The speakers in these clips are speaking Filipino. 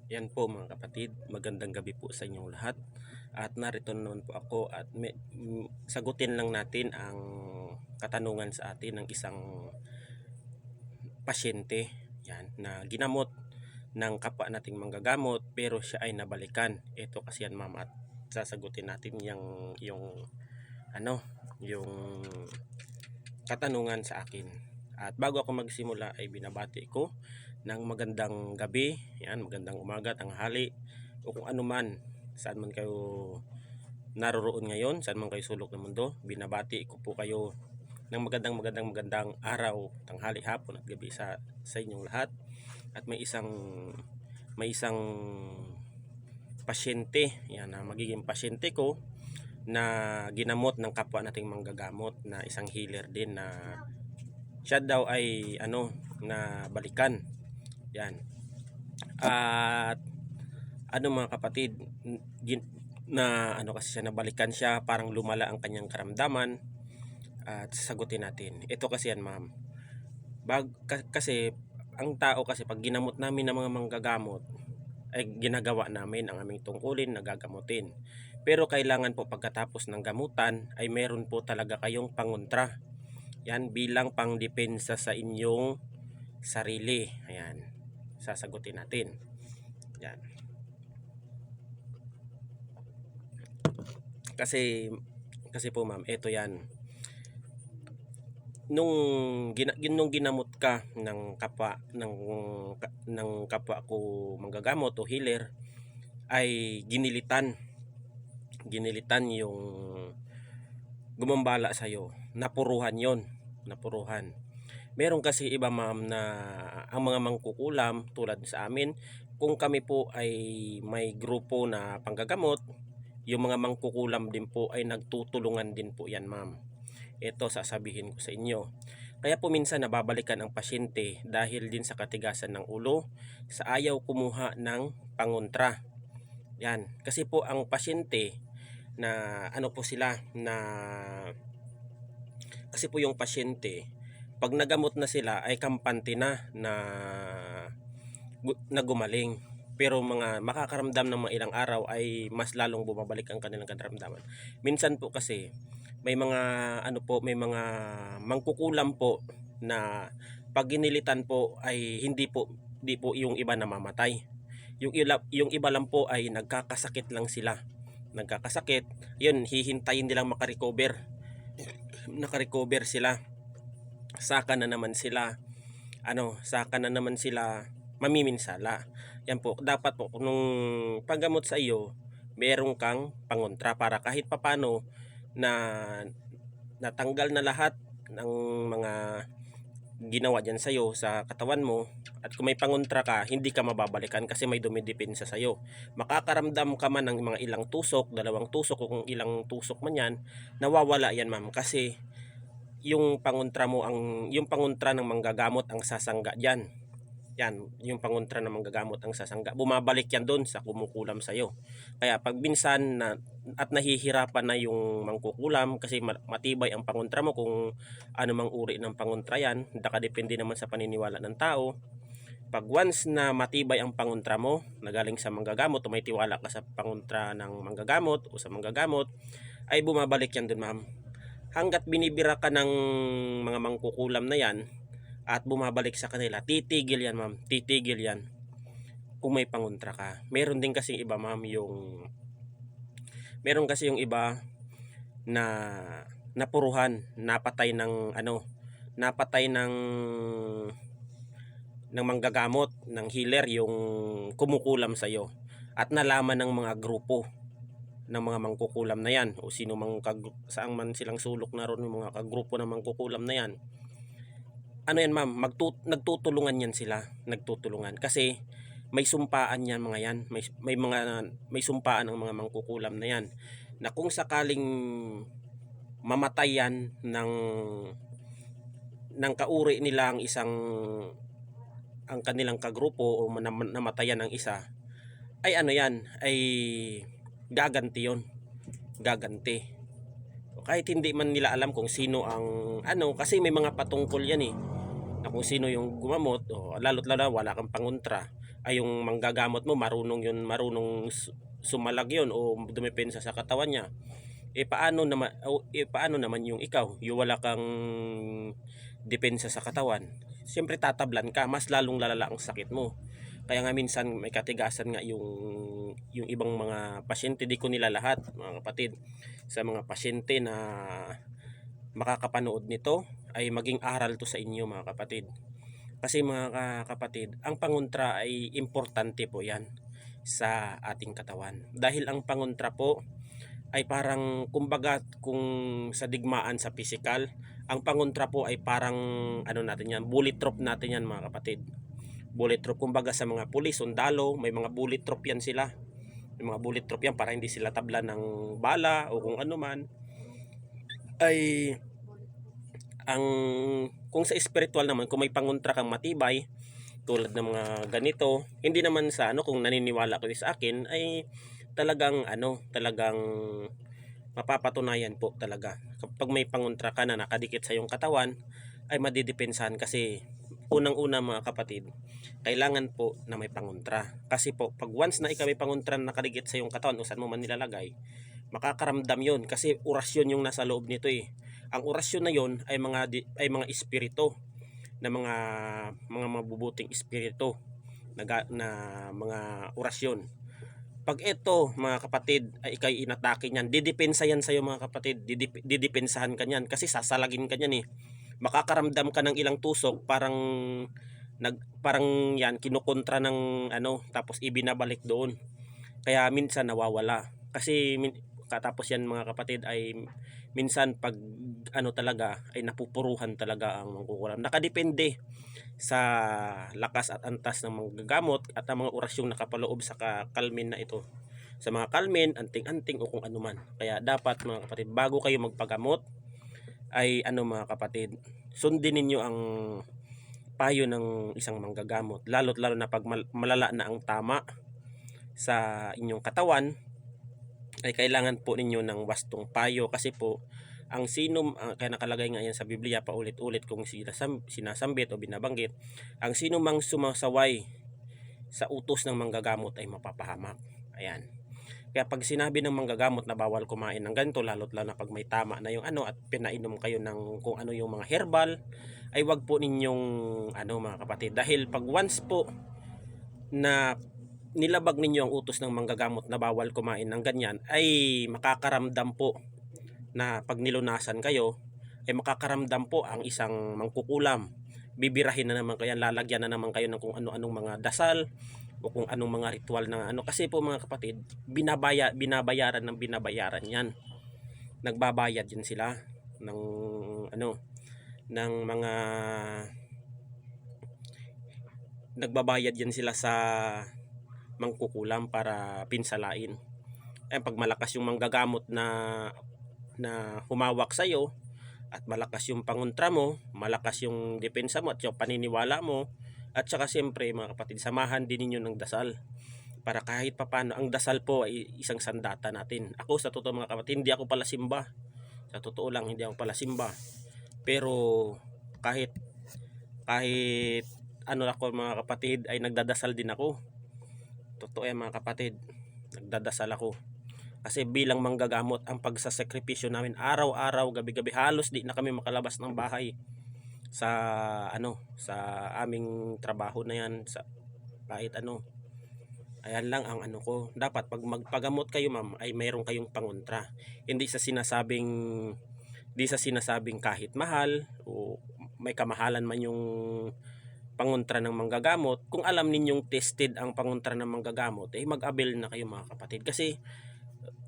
Yan po mga kapatid, magandang gabi po sa inyong lahat. At narito naman po ako at sagutin lang natin ang katanungan sa atin ng isang pasyente yan, na ginamot ng kapwa nating manggagamot pero siya ay nabalikan. Ito kasi yan ma'am, at sasagutin natin yung ano, yung katanungan sa akin. At bago ako magsimula ay binabati ko ng magandang gabi, yan, magandang umaga, tanghali, o kung ano man, saan man kayo naroroon ngayon, saan man kayo sulok ng mundo. Binabati ko po kayo ng magandang araw, tanghali, hapon at gabi sa inyong lahat. At may isang pasyente, yan, na magiging pasyente ko na ginamot ng kapwa nating manggagamot na isang healer din, na siya daw ay na balikan. Yan. At mga kapatid, kasi siya nabalikan siya, parang lumala ang kanyang karamdaman. At sasagutin natin. Ito kasi yan ma'am. Kasi ang tao kasi pag ginamot namin ng mga manggagamot, ay ginagawa namin ang aming tungkulin na gagamutin. Pero kailangan po pagkatapos ng gamutan ay meron po talaga kayong pangontra. Yan, bilang pangdepensa sa inyong sarili. Ayan, sasagutin natin. Yan. Kasi po ma'am, ito yan. Nung ginamot ka ng kapwa ko manggagamot o healer, ay ginilitan yung gumambala sa iyo, napuruhan meron kasi iba ma'am na ang mga mangkukulam tulad sa amin, kung kami po ay may grupo na panggagamot, yung mga mangkukulam din po ay nagtutulungan din po yan ma'am. Ito sasabihin ko sa inyo. Kaya po minsan nababalikan ang pasyente dahil din sa katigasan ng ulo, sa ayaw kumuha ng pangontra. Yan, kasi po ang pasyente na kasi po yung pasyente, pag nagamot na sila ay kampante na gumaling. Pero mga makakaramdam ng mga ilang araw ay mas lalong bumabalik ang kanilang karamdaman. Minsan po kasi may mga mangkukulam po na pag ginilitan po ay hindi po yung iba namamatay. Yung iba lang po ay nagkakasakit lang sila. Yun, hihintayin nilang nakarecover sila. Saka na naman sila mamiminsala. Yan po, dapat po nung paggamot sa iyo, merong kang pangontra para kahit papano na natanggal na lahat ng mga ginawa dyan sa'yo sa katawan mo. At kung may pangontra ka, hindi ka mababalikan kasi may dumidepensa sa'yo. Makakaramdam ka man ng mga ilang tusok, 2 tusok, o kung ilang tusok man yan, nawawala yan ma'am, kasi yung pangontra ng manggagamot ang sasangga dyan. Yan, yung pangontra ng manggagamot ang sasangga. Bumabalik yan doon sa kumukulam sa'yo. Kaya pag minsan at nahihirapan na yung mangkukulam kasi matibay ang pangontra mo, kung ano mang uri ng pangontra yan, nakadepende naman sa paniniwala ng tao. Pag once na matibay ang pangontra mo na galing sa manggagamot, o may tiwala ka sa pangontra ng manggagamot o sa manggagamot, ay bumabalik yan doon ma'am. Hanggat binibira ka ng mga mangkukulam na yan at bumabalik sa kanila, titigil yan ma'am, titigil yan kung may pangontra ka. Meron kasing iba ma'am, yung iba na napuruhan, napatay ng manggagamot, ng healer, yung kumukulam sa iyo, at nalaman ng mga grupo ng mga mangkukulam na yan, o sino mang saan man silang sulok na ron, yung mga kagrupo ng mangkukulam na yan. Yan ma'am, nagtutulungan yan sila, kasi may sumpaan yan mga yan, may sumpaan ang mga mangkukulam na yan, na kung sakaling mamatay yan ng kauri nila ang kanilang kagrupo, o namatayan ng isa, ay ay gaganti yon, kahit hindi man nila alam kung sino ang kasi may mga patungkol yan na kung sino yung gumamot, o lalo't lalo wala kang pangontra, ay yung manggagamot mo marunong sumalag yun o dumepensa sa katawan niya, paano naman yung ikaw, yung wala kang depensa sa katawan? Siyempre tatablan ka, mas lalong lalala ang sakit mo. Kaya nga minsan may katigasan nga yung ibang mga pasyente, di ko nila lahat mga kapatid, sa mga pasyente na makakapanood nito ay maging aral to sa inyo mga kapatid. Kasi mga kapatid, ang pangontra ay importante po yan sa ating katawan. Dahil ang pangontra po ay parang, kumbaga, kung sa digmaan sa physical, ang pangontra po ay parang ano natin yan, bullet troop natin yan mga kapatid. Bullet troop, kumbaga sa mga pulis, sundalo, may mga bullet troop yan sila. May mga bullet troop yan para hindi sila tabla ng bala o kung ano man. Ay ang kung sa spiritual naman, kung may pangontra kang matibay tulad ng mga ganito, hindi naman sa kung naniniwala ko sa akin, ay talagang mapapatunayan po talaga. Kapag may pangontra ka na nakadikit sa iyong katawan, ay madidepensahan, kasi unang-una mga kapatid, kailangan po na may pangontra. Kasi po, pag once na ikaw may pangontra na nakadikit sa iyong katawan o saan mo man nilalagay, makakaramdam yon, kasi orasyon yung nasa loob nito eh. Ang orasyon na yon ay mga espiritu, na mga mabubuting espiritu na mga orasyon. Pag ito mga kapatid ay ikay inatake niyan, didepensa yan sa iyo mga kapatid, didepensahan ka niyan, kasi sasalagin ka niyan eh. Makakaramdam ka ng ilang tusok, parang yan kinukontra ng tapos ibinabalik doon. Kaya minsan nawawala. Kasi katapos yan mga kapatid ay minsan pag talaga ay napupuruhan talaga ang mangkukulam. Nakadepende sa lakas at antas ng manggagamot at ang mga orasyong nakapaloob sa kalmin na ito. Sa mga kalmin, anting-anting o kung ano man. Kaya dapat mga kapatid, bago kayo magpagamot ay mga kapatid, sundin ninyo ang payo ng isang manggagamot. Lalo't lalo na pag malala na ang tama sa inyong katawan, ay kailangan po ninyo ng wastong payo. Kasi po ang kaya nakalagay nga yan sa Biblia, paulit-ulit kung sinasambit o binabanggit, ang sino mang sumasaway sa utos ng manggagamot ay mapapahamak. Ayan. Kaya pag sinabi ng manggagamot na bawal kumain ng ganito, lalo't lalo na pag may tama na yung at pinainom kayo ng kung ano yung mga herbal, ay wag po ninyong mga kapatid. Dahil pag once po na nilabag ninyo ang utos ng manggagamot na bawal kumain ng ganyan, ay makakaramdam po na pag nilunasan kayo, ay makakaramdam po ang isang mangkukulam. Bibirahin na naman kayo, lalagyan na naman kayo ng kung ano-anong mga dasal o kung anong mga ritual na kasi po mga kapatid, binabayaran yan. Nagbabayad yan sila ng ng mga nagbabayad yan sila sa mangkukulam para pinsalain. Pag malakas yung manggagamot na humawak sa iyo at malakas yung pangontra mo, malakas yung depensa mo at yung paniniwala mo, at saka siyempre mga kapatid, samahan din ninyo ng dasal para kahit papano. Ang dasal po ay isang sandata natin. Ako sa totoo mga kapatid, hindi ako pala simba. Sa totoo lang, hindi ako pala simba. Pero kahit ako mga kapatid, ay nagdadasal din ako. Totoo yan mga kapatid, nagdadasal ako. Kasi bilang manggagamot, ang pagsasakripisyo namin araw-araw, gabi-gabi, halos di na kami makalabas ng bahay sa sa aming trabaho na yan, sa kahit Ayan lang ang ko. Dapat pag magpagamot kayo ma'am, ay mayroon kayong pangontra. Hindi sa sinasabing kahit mahal o may kamahalan man yung pangontra ng manggagamot. Kung alam ninyong tested ang pangontra ng manggagamot, mag-avail na kayo mga kapatid. Kasi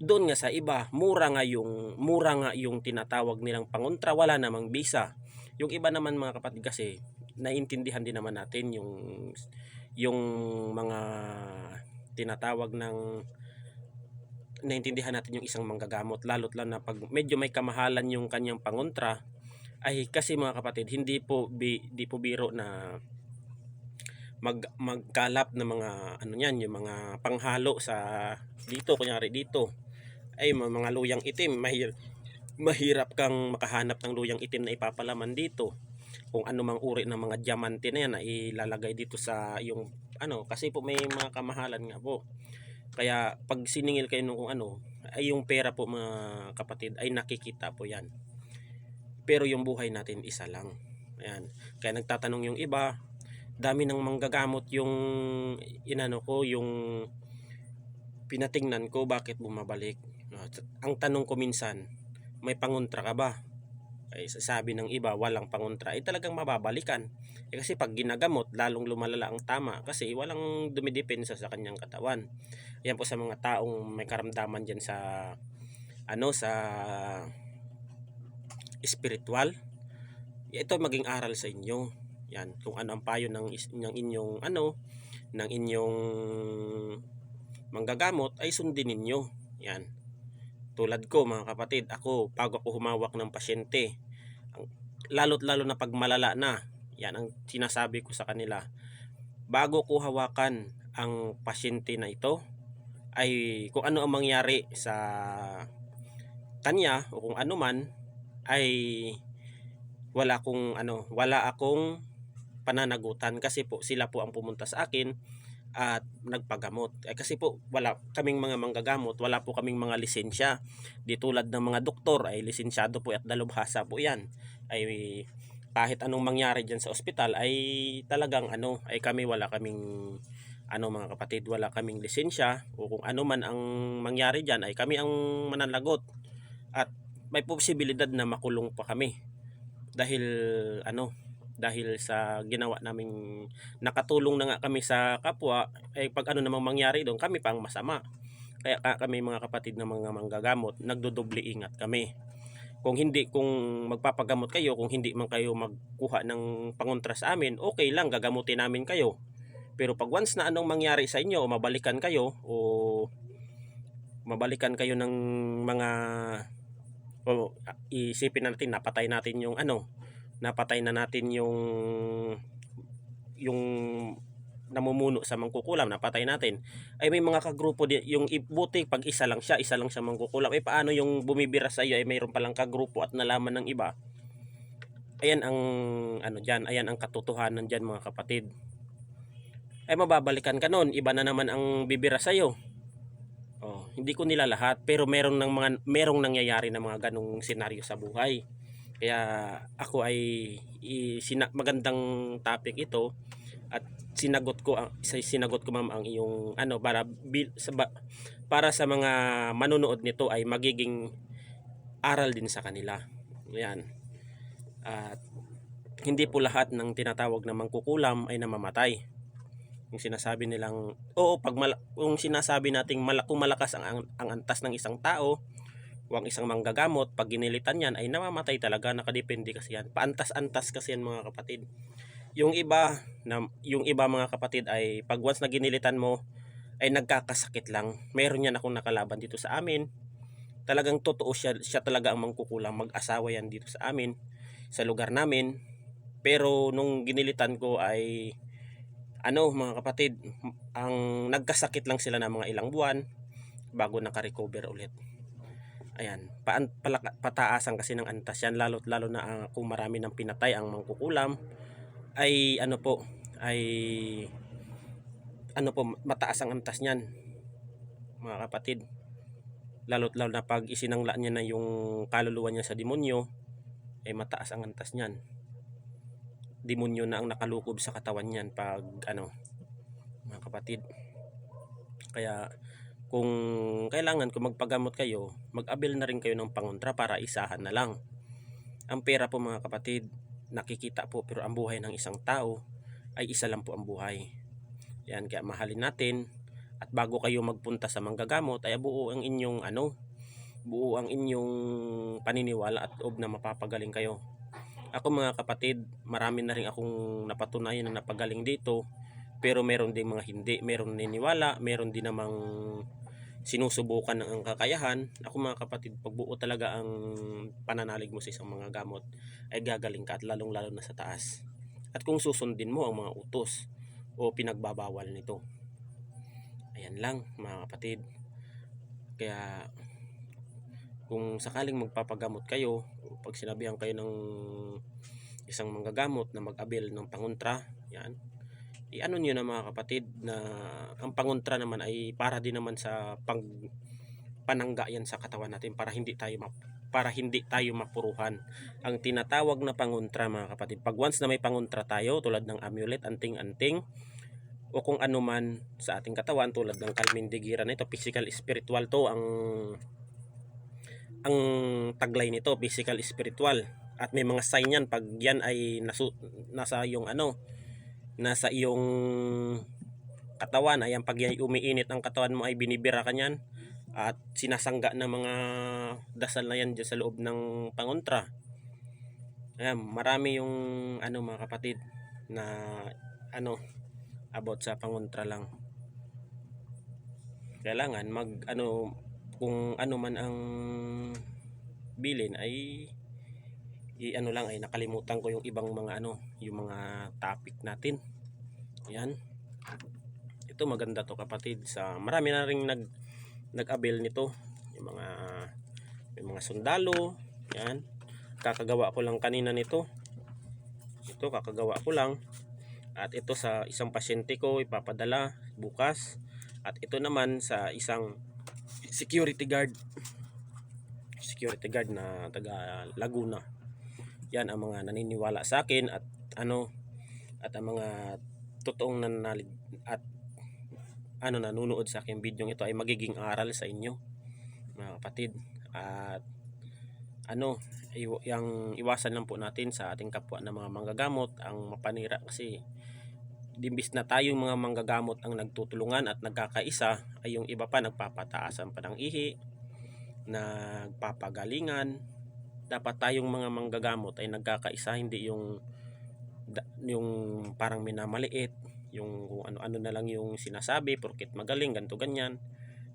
doon nga sa iba, mura nga yung tinatawag nilang pangontra, wala namang bisa. Yung iba naman mga kapatid, kasi naiintindihan din naman natin yung mga tinatawag naiintindihan natin yung isang manggagamot, lalo't lang na pag medyo may kamahalan yung kanyang pangontra, ay kasi mga kapatid, di po biro na magkalap ng mga yung mga panghalo sa dito, kunyari dito ay mga luyang itim, mahirap kang makahanap ng luyang itim na ipapalaman dito. kung ano mang uri ng mga diamante na yan na ilalagay dito sa yung ano, kasi po may mga kamahalan nga po. Kaya pag siningil kayo nung kung ano, ay yung pera po mga kapatid ay nakikita po yan. Pero yung buhay natin isa lang. Ayan. Kaya nagtatanong yung iba, dami ng manggagamot yung inano ko, yung pinatingnan ko, bakit bumabalik. Ang tanong ko minsan, may pangontra ka ba? Ay sasabi ng iba, walang pangontra. Ay talagang mababalikan. Kasi pag ginagamot, lalong lumalala ang tama kasi walang dumidepensa sa kanyang katawan. Yan po sa mga taong may karamdaman dyan sa ano, sa spiritual. Ito maging aral sa inyo. Yan, kung ano ang payo ng inyong ano, ng inyong manggagamot ay sundin ninyo. Yan. Tulad ko mga kapatid, ako bago ako humawak ng pasyente, lalo't lalo na pag malala na, yan ang sinasabi ko sa kanila. Bago ko hawakan ang pasyente na ito, ay kung ano ang mangyari sa kanya o kung ano man, ay wala akong pananagutan kasi po sila po ang pumunta sa akin at nagpagamot. Kasi po wala kaming mga manggagamot, wala po kaming mga lisensya. Di tulad ng mga doktor ay lisensyado po at dalubhasa po 'yan. Ay kahit anong mangyari diyan sa ospital ay talagang ano, ay kami wala kaming ano mga kapatid, wala kaming lisensya o kung ano man ang mangyari diyan ay kami ang mananagot at may posibilidad na makulong pa kami dahil ano, dahil sa ginawa naming nakatulong na nga kami sa kapwa, ay pag ano namang mangyari doon kami pang masama. Kaya kami mga kapatid ng mga manggagamot nagdodoble ingat kami. Kung magpapagamot kayo, kung hindi man kayo magkuha ng pangontra sa amin, okay lang, gagamutin namin kayo. Pero pag once na anong mangyari sa inyo o mabalikan kayo ng mga isipin natin napatay natin yung ano, napatay na natin yung namumuno sa mangkukulam, napatay natin, ay may mga kagrupo yung buti pag isa lang siya mangkukulam, ay paano yung bumibira sa iyo ay mayroon palang kagrupo at nalaman ng iba. Ayan ang ano diyan, ayan ang katotohanan diyan mga kapatid. Ay mababalikan ka noon, iba na naman ang bibira sa iyo. Oh, hindi ko nila lahat, pero merong nangyayari na mga ganong senaryo sa buhay. Kaya ako ay magandang topic ito at sinagot ko ma'am ang iyong ano para sa mga manonood nito ay magiging aral din sa kanila. Yan. At hindi po lahat ng tinatawag na mangkukulam ay namamatay. Yung sinasabi nilang kung sinasabi nating kung malakas ang antas ng isang tao o ang isang manggagamot, pag ginilitan yan ay namamatay talaga, nakadepende kasi yan. Paantas-antas kasi yan mga kapatid. Yung iba mga kapatid ay pag once na ginilitan mo ay nagkakasakit lang. Meron yan akong nakalaban dito sa amin. Talagang totoo siya talaga ang mangkukulam, mag-asawa yan dito sa amin, sa lugar namin. Pero nung ginilitan ko ay ano mga kapatid, ang nagkasakit lang sila ng mga ilang buwan bago naka-recover ulit. Ayan, pataasan kasi ng antas yan, lalo na kung marami ng pinatay ang mangkukulam ay mataas ang antas niyan mga kapatid. Lalo na pag isinangla niya na yung kaluluwa niya sa demonyo, ay mataas ang antas niyan. Demonyo na ang nakalukob sa katawan niyan pag ano mga kapatid. Kaya kung kailangan magpagamot kayo, mag-avail na rin kayo ng pangontra para isahan na lang. Ang pera po mga kapatid, nakikita po, pero ang buhay ng isang tao ay isa lang po ang buhay. Yan, kaya mahalin natin. At bago kayo magpunta sa manggagamot ay buo ang inyong paniniwala at loob na mapapagaling kayo. Ako mga kapatid, marami na rin akong napatunayan na napagaling dito, pero meron din mga hindi, meron niniwala, meron din namang sinusubukan ng kakayahan. Ako mga kapatid, pag buo talaga ang pananalig mo sa isang mga gamot, ay gagaling ka at lalong lalo na sa taas. At kung susundin mo ang mga utos o pinagbabawal nito. Ayan lang mga kapatid. Kaya kung sakaling magpapagamot kayo, pag sinabihan kayo ng isang manggagamot na mag-avail ng pangontra. Yan. I-ano niyo na mga kapatid na ang pangontra naman ay para din naman sa panangga yan sa katawan natin para hindi tayo mapuruhan. Ang tinatawag na pangontra mga kapatid, pag once na may pangontra tayo tulad ng amulet, anting-anting o kung ano man sa ating katawan tulad ng kalmindigiran, ito physical spiritual to ang taglay nito, physical spiritual, at may mga sign yan pag yan ay nasa iyong katawan. Ayan, pag yan umiinit ang katawan mo ay binibira ka niyan at sinasangga ng mga dasal na yan dyan sa loob ng pangontra. Ayan, marami yung mga kapatid na about sa pangontra lang. Kailangan kung ano man ang bilin ay ay nakalimutan ko yung ibang mga yung mga topic natin. Yan. Ito maganda to kapatid, sa marami na ring nag-avail nito, yung mga sundalo. Yan. Kakagawa ko lang kanina nito. Ito kakagawa ko lang. At ito sa isang pasyente ko ipapadala bukas. At ito naman sa isang security guard na taga Laguna. Yan ang mga naniniwala sa akin at ang mga totoong nanalig at nanonood sa aking video ito ay magiging aral sa inyo mga kapatid. At yung iwasan lang po natin sa ating kapwa na mga manggagamot ang mapanira, kasi dimbis na tayong mga manggagamot ang nagtutulungan at nagkakaisa, ay yung iba pa nagpapataasan pa ng ihi, nagpapagalingan. Dapat tayong mga manggagamot ay nagkakaisa, hindi yung parang minamaliit, yung kung ano-ano na lang yung sinasabi porket magaling ganto ganyan.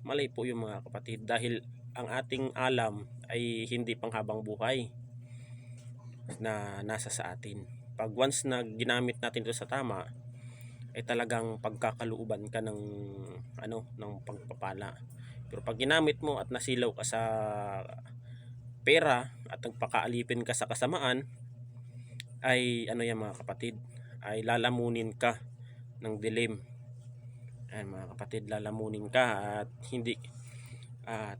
Mali po yung mga kapatid, dahil ang ating alam ay hindi panghabang buhay na nasa sa atin. Pag once na ginamit natin ito sa tama, ay talagang pagkakalooban ka ng pagpapala. Pero pag ginamit mo at nasilaw ka sa pera at nagpakaalipin ka sa kasamaan, ay yan mga kapatid, ay lalamunin ka ng dilim. Ayan mga kapatid, lalamunin ka at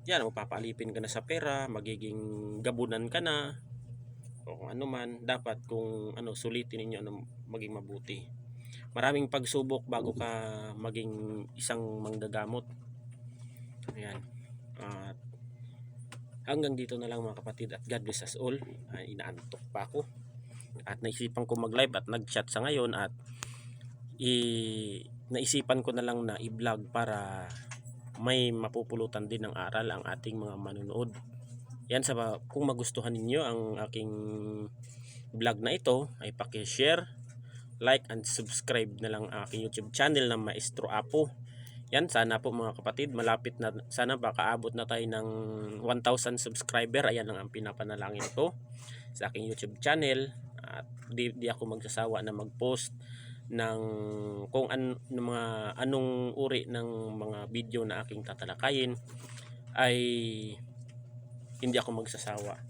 yan, magpapaalipin ka na sa pera, magiging gabunan ka na o kung ano man. Dapat kung sulitin ninyo maging mabuti. Maraming pagsubok bago ka maging isang manggagamot. Ayan. At hanggang dito na lang mga kapatid, at God bless us all. Inaantok pa ako at naisipan ko mag-live at nag-chat sa ngayon, at naisipan ko na lang na i-vlog para may mapupulutan din ng aral ang ating mga manonood. Yan, kung magustuhan ninyo ang aking vlog na ito, ay paki-share, like and subscribe na lang ang aking YouTube channel na Maestro Apo. Yan, sana po mga kapatid, malapit na, sana baka abot na tayo ng 1,000 subscriber. Ayan lang ang pinapanalangin ko sa aking YouTube channel. At di ako magsasawa na mag-post ng kung anong uri ng mga video na aking tatalakayin. Ay hindi ako magsasawa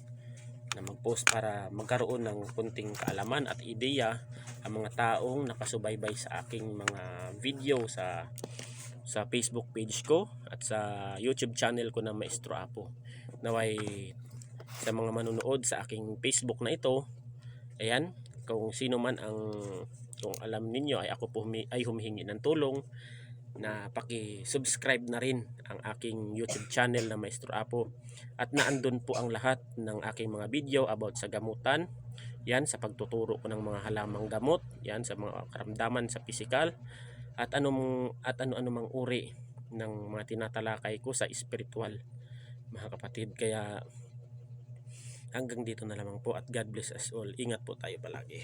na mag-post para magkaroon ng kunting kaalaman at ideya ang mga taong nakasubaybay sa aking mga video sa Facebook page ko at sa YouTube channel ko na Maestro Apo. Naway sa mga manonood sa aking Facebook na ito, ayan, kung sino man kung alam ninyo ay ako po ay humihingi ng tulong na paki-subscribe na rin ang aking YouTube channel na Maestro Apo, at naandun po ang lahat ng aking mga video about sa gamutan. Yan, sa pagtuturo ko ng mga halamang gamot, yan sa mga karamdaman sa pisikal, at ano mang uri ng mga tinatalakay ko sa spiritual mga kapatid. Kaya hanggang dito na lamang po, at God bless us all. Ingat po tayo palagi.